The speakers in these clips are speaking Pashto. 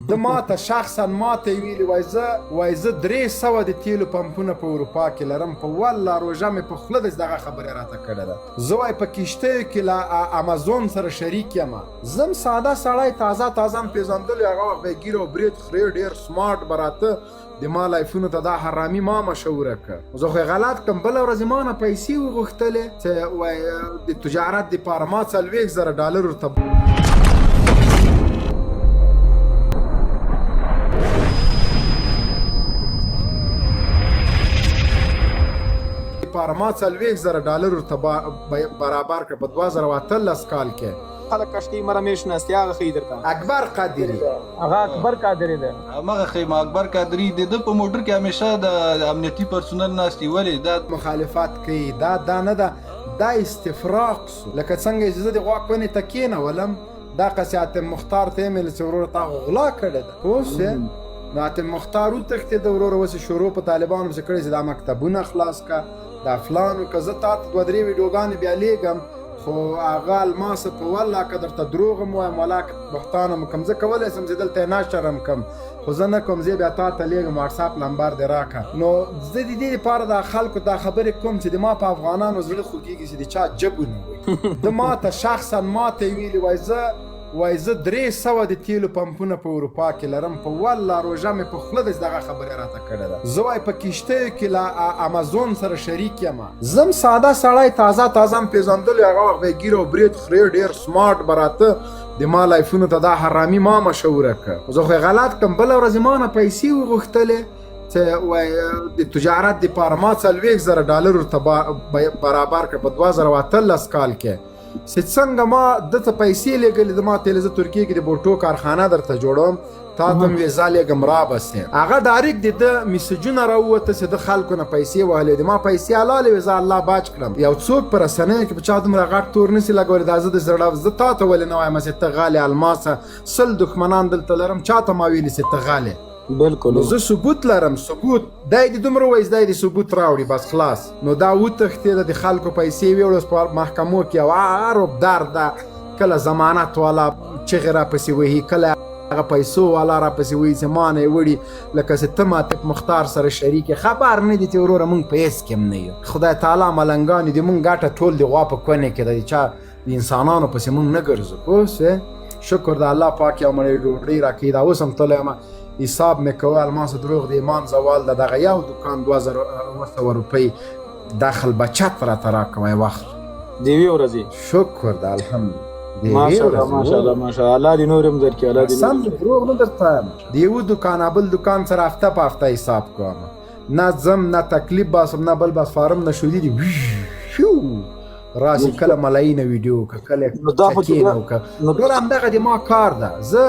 د ماته شخصا ماته ویلي وای زه 300 د تیلو پمپونه په اروپا کې لرم په والله روژه مې په خوله دغه خبرې راته کړې ده زه وای په کښتیو کې له امازون سره شریک یم زم ساده سړی تازه م پېژندلی هغه وخت به یې ګیر او برید خورې ډېر سمارټ به راته د ما لایفونو ته دا حرامي ما مشهوره کړه زه خو یې غلط کړم بله ورځ ما نه پیسې وغوښتلې چې وایي د تجارت دپاره ما $40,000 ورته ما $40,000 ورته برابر کړ په 2018 کال کې خلک کشتي مرمیش نستی هغه خې درته اکبر قادری هغه اکبر قادری ده هغه خې اکبر قادری د په موټر کې همیشه د امنیتي پرسونل ناستی ولې دا مخالفت کوي دا نه ده دا استفراق سو لکه څنګه اجازه د غوا کونې ته کېنولم دا قصې مختار ته مې چې ورور تا غلا کړې ده اوس نو ته مختار وتښتېد ورور اوس شروع په طالبانو څخه کړی چې دا مکتبونه خلاص کا دا فلانو که زه تا ته 2-3 ویډیوګانې بیا لیږم خو هغه الماسه په والله که درته دروغ م وایم ولا بهتانه م کوم زه کولی شم چې دلته یې نشر م کوم خو زه نه کوم زه بیا تا ته لیږم واټساپ نمبر دې راکړه نو زه د دې لپاره د خلکو دا خبرې کوم چې د ما په افغانانو زړه خوږېږي چې د چا جبو نه وي د ماته شخصا ماته ویلي وای زه 300 د تیلو پمپونه په اروپا کې لرم په والله روژه مې په خوله دغه خبرې راته کړې ده زه وای په کښتیو کې له امازون سره شریک یم زم ساده سړی تازه م پېژندلی هغه وخت به یې ګیر او برید خورې ډېر سمارټ به راته د ما لایفونو ته دا حرامي ما مشهوره کړه زه خو یې غلط کړم بله ورځ ما نه پیسې وغوښتلې چې وایي د تجارت دپاره ما $40,000 ورته برابر کړه په 2018 کال کې چې څنګه ما دته پیسې لګلې د ما تل زه ترکیه کې د بوټو کارخانه درته جوړوم تا ته مې ویزا لګم رابسې هغه ډایرکټ د میسجونه راووته چې د خلکو نه پیسې وهلې د ما پیسې حلالې ویزا الله باج کړم یو څوک په رسنیو کې په چا دومره غټ تور نسي لګولی دا زه د زړه زه تا ته ولې نه وایم چې ته غالې الماسه 100 دښمنان دلته لرم چا ته ما ویلي چې ته غالې بالکل زه ثبوت لرم ثبوت دای د دومره وایي دای د ثبوت راوړي بس خلاص نو دا وتښتېده د خلکو پیسې ویوړه په محکمو کې یو عربدار ده کله ضمانت والا چغې راپسې وهي کله هغه پیسو والا راپسې وایي چې ما نه یې وړي لکه چې ته ماته مختار سره شریک خبر نه دي چې وروره موږ په هېڅ کې هم نه یو خدای تعالی ملنګان دي موږ ګټه ټول د غوا په کونې کې د چا د انسانانو پسې موږ نه ګرځو پوه شوې شکر د الله پاک یو مړۍ ډوډۍ راکوي دا اوس هم تللی یم حساب مې کوه الماسه دروغ د ایمان زوال ده دغه یو دوکان 2,000 روپۍ دخل بچت راته راکوه وخت د یوې ورځې شکر د الحمدلله ماشاءالله الله دې نور هم درکړي الله دې سم دروغ نه درته وایم د یو دوکان بل دوکان سره هفته په هفته حساب کوم نه ځم نه تکلیف باسم نه بل بس فارم نه شودي دي راسي کله ملاینه ویډیو کله چکینه وکړه ټول همدغه د ما کار ده زه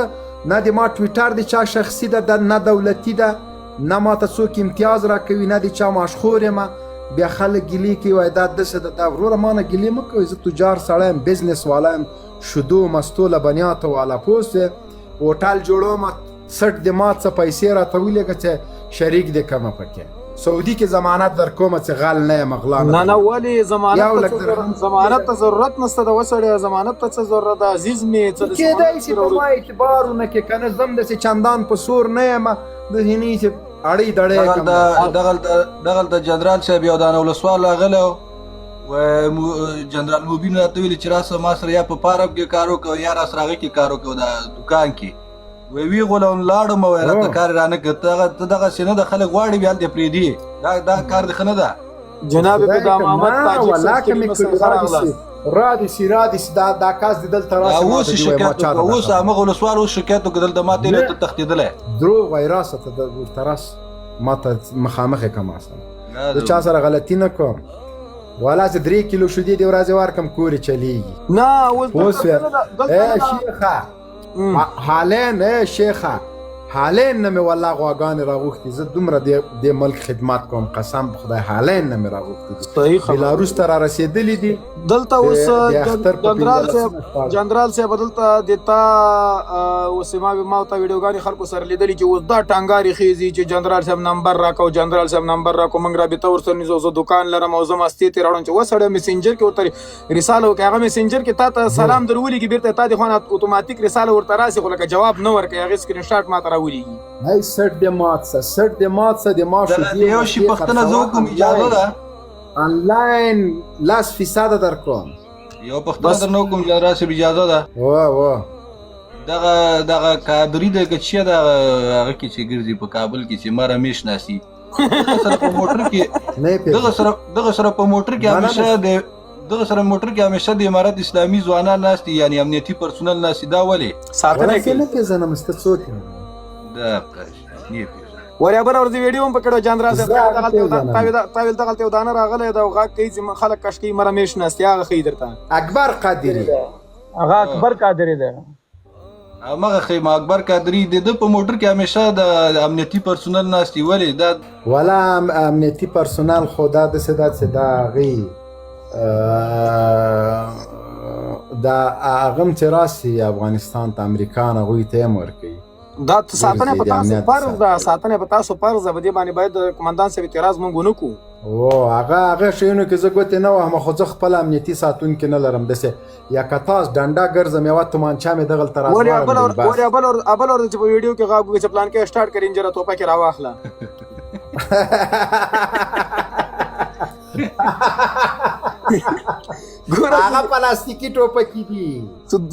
نه د ما ټویټر د چا شخصي ده نه دولتي ده نه ماته څوک امتیاز راکوي نه د چا ماشخور یم بیا خلک ګیلې کوي وایي دا داسې ده دا وروره ما نه ګیلې مه کوئ زه تجار سړی یم بزنس والا یم شیدو مستو لبنیاتو والا پوه شوې هوټل جوړوم سټ د ما څه پیسې راته ولېږه چې شریک دې کمه پکې سعودي کې ضمانت در کومه چې غل نه یم غلا نه ولې ضمانت ته ضرورت نشته د وسړی ضمانت ته څه ضرورت ده عزیز مې څه کېدای شي په ما اعتبارونه کې که نه زم داسې چندان په سور نه یم د هینې چې اړۍ دړۍ دغلته جنرال صاحب یو دانه ولسوال راغلی و جنرال مبین راته ویلي چې راسه ما سره یا په پارک کې کار وکړه یا راسره هغه کې کار وکړه د دوکان کې وی غولون لاړم او راته کار رانه کړ ته دغه سینه د خلک غواړي بیا دې پرېږدي دا کار د ښه نه ده جناب پیدا محمد تاجک رادسي دا کاس د دلته راسي اوس هغه ولسوال اوس شکایت وکړ دلته ما ته ته تښتېدلی دروغ وایي راسه ته ورته راس ما ته مخامخ یې کم اصلا زه چا سره غلطي نه کوم والا چې 3 کیلو شیدې د ورځې ورکم کورې چلیږي نه اوس شیخه حالین شیخه حالین نه مې والله غواګانې راغوښتي زه دومره دې ملک خدمت کوم قسم په خدای حالین نه مې راغوښتي بلاروس ته را رسېدلي دي دلته اوس جنرال صاحب دلته د تا اوس ما ته ویډیوګانې خلکو سره لیدلي چې اوس دا ټانګارې خېږي چې جنرال صاحب نمبر راکړو جنرال صاحب نمبر راکړو موږ رابطه ورسره نیسو زه دوکان لرم او زه مستې ترې راوړم چې وسړی میسنجر کې ورته رساله وکړي هغه میسنجر کې تا ته سلام در ولیږي بېرته تا د خوا نه اتوماتیک رساله ورته راسي خو لکه جواب نه ورکوي هغې سکرین شاټ ما ته راولیږي هی سټ دې مات څه د ماشو یو شي پښتنه زه وکړم اجازه ده آنلاین 10% در کوم یو پښتنه در نه وکړم جنرال صاحب اجازه ده دغه کادري دی که چې هغه کې چې ګرځي په کابل کې چې ما رمیش ناسي دغه سره په موټر کې همیشه د امارت اسلامي ځوانان ناستي یعنی امنیتي پرسونل ناستي دا ولې ساتنه کې نه پیژنم سته څوک دا نه وریا بل ورځ ویډیو هم پکړو جنرال صاحب تاویل دغلته یو دانه راغلی دا غاک کوي چې خلک کشکي مرمیش ناستي هغه ښیي درته اکبر قادري هغه اکبر قادري دی هغه خیمه اکبر قادري د په موټر کې همیشه د امنیتي پرسونل ناستي ولې دا ولا امنیتي پرسونل خو دا داسې ده چې دا هغوی دا هغه هم چې راسي افغانستان ته امریکا نه هغوی ته هم ورکوي دا ساتنه په تاسو فرض ده ساتنه په تاسو فرض ده په دې باندې باید قومندان صاحب اعتراض مونږ ونه کوو هغه شیونو کې زه ګوتې نه وهم خو زه خپل امنیتي ساتونکي نه لرم داسې یا که تاسو ډنډه ګرځم یوه تومانچه مې دغلته راځوړم ابل ورځ چې په ویډیو کې غاب چې پلان کې سټارټ کړي انجره توپه کې راواخله هغه پلاستیکي ټوپکې دي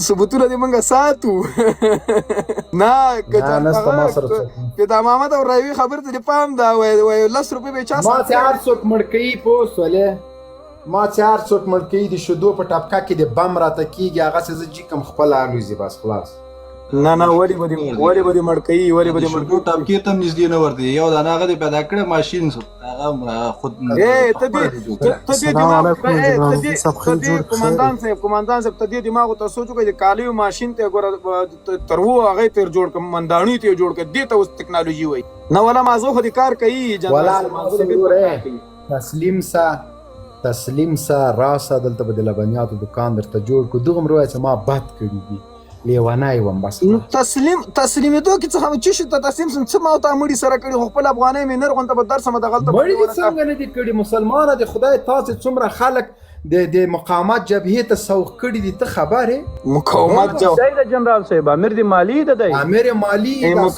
ثبوتونه دې موږ ساتو نه پیدا محمد او راوي خبر ته پام دا وای 10 روپۍ به چا ما چې هر څوک مړ کوي پوس ولې ما چې هر څوک مړ کوي د شیدو په ټاپکه کې د بم راته کېږي هغه څه زه جي کوم خپل الوزي بس خلاص نه ولې به دې مړ کوي ولې به دې مړ کوي ټاپکې ته نږدې نه ورته یو دانه هغه دې پیدا کړی ماشین هغه خود ته دې قومندان صاحب ته دې دماغ ته سوچ وکړي کالیو ماشین ته ګوره تر وو هغه تر جوړ کړ منداڼي ته جوړ کړ دې ته اوس ټکنالوژي وای نه ولا مازو خو دې کار کوي تسلیم سا راسه دلته به د لبنیاتو دکان درته جوړ کړو دغومره وایه چې ما بد کړي دي لیونی وم بس تسلیمېدو کې څه هم چې شي ته تسلیم سم څه ما ته مړي سره کړي خو خپل افغانۍ مې نر غونته به درسمه دغلته مړي دې څنګه نه دي کړي مسلمانه د خدای تاسې څومره خلک د مقاومت جبهې ته سوق کړي دي ته خبرې مقاومت جبهې د جنرال صاحب امیر دی مالی د دی امیر مالی جنرال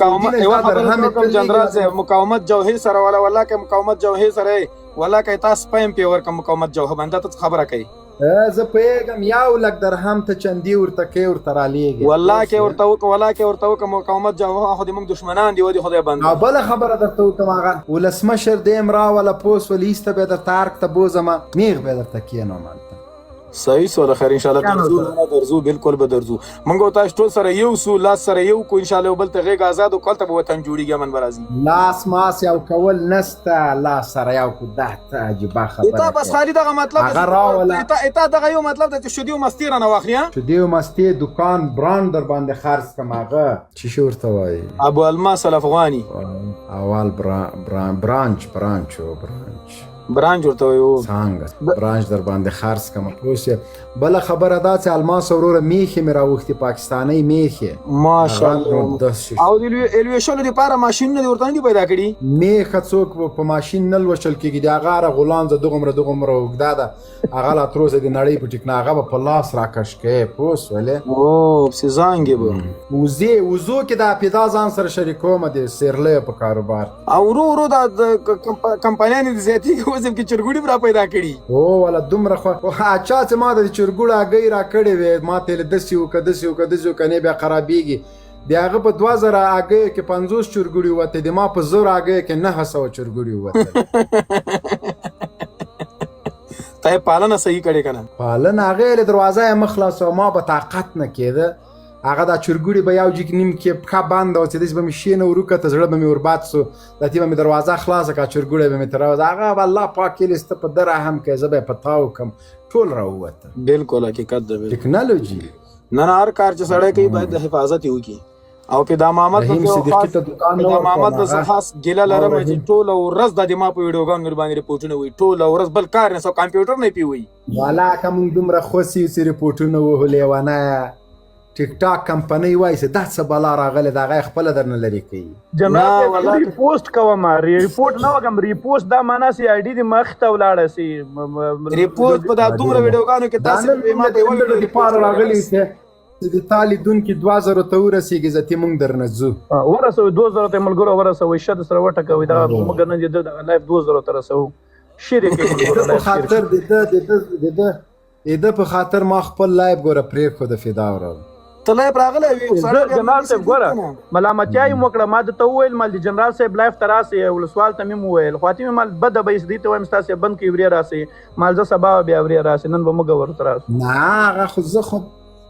صاحب مقاومت جوهې سره ولا کې مقاومت جوهې سره ولا کې تاسو پایم پی ورکه مقاومت جوهه باندې ته خبره کوي زه پوهېږم 1 لک درهم ته چندي ورته کوې ورته رالیږي والله کې ورته وکړه مقاومت جوهه خو دې موږ دشمنان دي ودې خدای بند او بله خبره درته وکړم هغه ولسمشر دې م راوله پوس ول ایسته به درته ارګ ته بوځمه میغ به درته کښېنوم هلته صحیح سوله خیر ان شاء الله درځو بالکل به درځو موږ تاسو ټول سره یو سو لاس سره یو کو ان شاء الله بل ته غېږ آزاد او کله ته به وطن جوړیږي من برازي لاس ماس یو کول نسته لاس سره یو کو ده ته عجیبه خبره ته بس خالي دغه مطلب ته دغه یو مطلب د شودي او مستی رانه واخلي شودي او مستی دکان برانډ در باندې خرڅ کم هغه چې شو ورته وایي ابو الماس الافغاني اول برانچ برانچ ورته وایو څنګه برانچ در باندې خرڅ کم اوس بله خبره دا چې الماس وروره میخې مې راوښتي پاکستانۍ میخې ماشاءالله او د الویشلو دپاره ماشینونه دې ورته نه دي پیدا کړي میخه څوک په ماشین نه لوشل کېږي د هغه هره غولانځه دغومره اوږده ده هغه لا تر اوسه د نړۍ په ټیک نه هغه به په لاس راکش کوې پوه شولې پسې زانګې به وزو کې د حافظه ځان سره شریکومه د سیرلیو په کاروبار او ورو دا کمپنیانې د زیاتي وزم کې چرګوړي را پیدا کړي ولا دومره خو اچا چې ما د چرګوړو هګۍ را کړې وې ما ته یې داسې وکړه نه بیا خرابېږي د هغه په 2000 هګیو کې 50 چرګوړي ووتې د ما په 1000 هګیو کې 900 چرګوړي ووتل ته یې پالنه صحیح کړې که نه پالنه هغې له دروازه یې مه خلاصوه ما به طاقت نه کېده هغه دا چرګوړي به یو جګ نیم کې پښه بنده وه چې داسې به مې شینه وروکته زړه به مې ورباد سو داتې به مې دروازه خلاصه کړه چرګوړی به مې تر راوځه هغه به الله پاک یې سته په ده رحم کوي زه به یې په تا وکړم ټول راووته بالکل حقیقت ده ټکنالوژي نه هر کار چې سړی کوي باید د حفاظت یې وکړي او پیدا محمد رحیم صدیقی ته دکان پیدا محمد د خاص ګیله لرم چې ټول ورځ د ما په ویډیوګانو باندې ریپورټونه وي ټول ورځ بل کار نه سو کمپیوټر نه پی وي والا کوم دومره خوسي چې ریپورټونه وهلې ونه ټیک ټاک کمپنۍ وایي دا څه بلا راغله دا غي خپل درنه لري کوي جنرال ریپوسټ کوم ریپورټ نه وګم ریپوسټ دا معنا سي آی ډي د مخ ته ولاړ سي ریپورټ په دا دومره ویډیوګانو کې تاسو ما ته ویل د پاره راغلی چې د تالی دن کې 2000 ته ورسیږي زته مونږ درنه زو ورسو 2000 ته ملګرو ورسو شد سره وټکوي دا موږ نه دي د لایف 2000 ته رسو شریک په خاطر د په خاطر ما خپل لایف ګوره پرې خو د فدا ورو تلای راغله وی جنرال صاحب ګوره ملامتیا یې وکړه ما د توویل مال د جنرال صاحب لایف تراسي ول سوال ته مې وویل خاطی مال بد به دې ته وایم تاسو بند کې وری راسي مال ز سبا بیا وری راسي نن به موږ ورته راسي نه هغه خو زه خو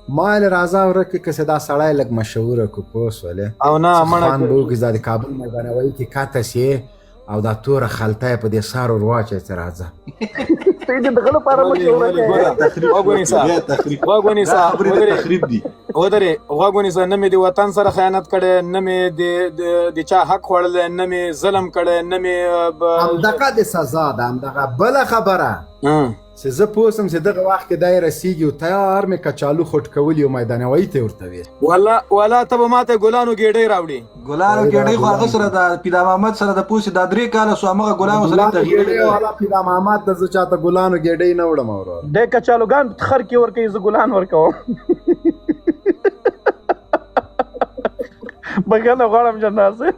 مال راځه ورکه که دا سړی لګ مشهور کو پوس ولې او نه مړه خان بو کې زاد کابل میدان وای کې کاته شي او دا تور خلطه په دې سارو رواچه چې راځه دې دغه لپاره مشهور دی وګونی صاحب تخریب دي ودره وګونی صاحب نه مې د وطن سره خیانت کړي نه مې د چا حق خوړل نه مې ظلم کړي نه مې همدغه د سزا ده همدغه بل خبره چې زه پوسم چې دغه وخت کې دای رسیږي او تیار مې کچالو خټ کولی او میدانوي ته ورته وي ولا ته به ماته ګلانو ګېډۍ راوړي ګلانو ګېډۍ خو هغه سره د پیدا محمد سره د پوسې د 3 کاله سو هغه ګلانو سره تغییر والا پیدا محمد د زه چاته ګلانو ګېډۍ نه وړم اورو د کچالوګان خر کې ورکې ز ګلان ورکوم بګنه غواړم جنرال صاحب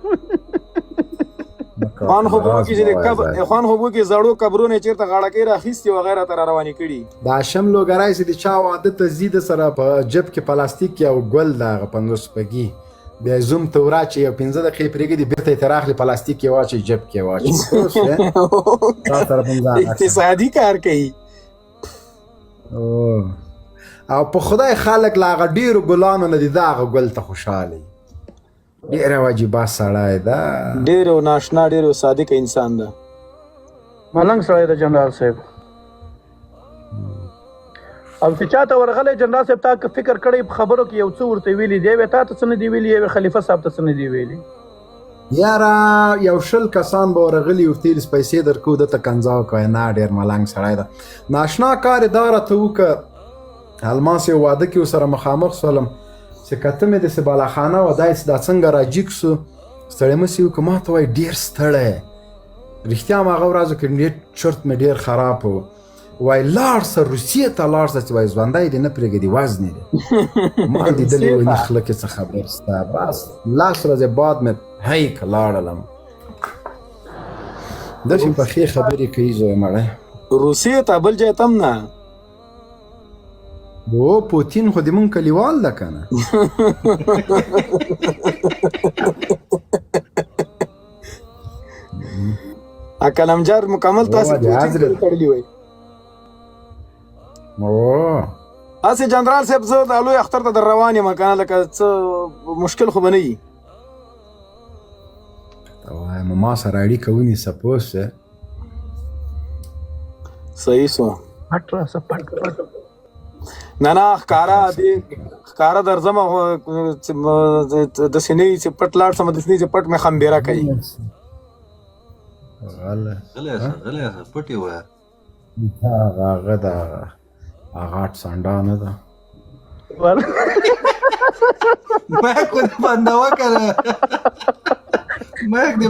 خان خو بو کې زړو قبرونه چیرته غاړه کې راخېستي و غیره تر رواني کړي دا شم لوګرای چې د چا واده ته زید سره په جب کې پلاستیک او ګل دا 500 پګي بیا زوم ته وراچي او 15 دقیقې پرېږدي بیرته تراخلي پلاستیک کې واچي جب کې واچي اقتصادي کار کوي او په خدای خلک لا غډیرو ګلانو نه دي دا ګل ته خوشاله ډیر واجبہ سړی دا ډیر ناشنا ډیر صادق انسان ده ملنګ سړی ده جنرال صاحب او چې چاته ورغلی جنرال صاحب تا فکر کړی خبرو کې یو څه ورته ویلي دی تا ته څه نه دی ویلي یو خلیفه صاحب ته څه نه دی ویلي یاره یو شل کسان به ورغلي ورته پیسې درکو دته کنځاو کوي نه ډیر ملنګ سړی ده ناشنا کار اداره ته وکړه الماس یو واده کې سره مخامخ سولم چې کته مې د سبالا خانه و دای دا څنګه راجیک سو ستړی مې سیو کومه ته وای ډیر ستړی رښتیا ما غوړازو کې ډیر چرت مې ډیر خراب وای لارس روسیه ته لارس چې وای ځوندای دې نه پرېګدي وزن دې ما دې دلې و نه خلک څه خبر ستا بس لاس ورځې بعد مې هی کلاړلم د شي په خې خبرې کوي زه مړه روسیه ته بل ځای تم نه او پوتین خو دې مونږ کلیوال ده کنه کلمجار مکمل تاسو کړلی وای اسی جنرال صاحب زه د لوی اختر ته در روان یم کنه لکه څه مشکل خو بنئ وای ما سره اړیکه ونی سپوس صحیح سو اټرا سپټ نه ښکارا درځم د سینې چې پټ لاړ سم د سینې چې پټ مې خمبيره کوي غله پټي و هغه دا هغه څنډه نه ده ما کو باندې وکړه ما دې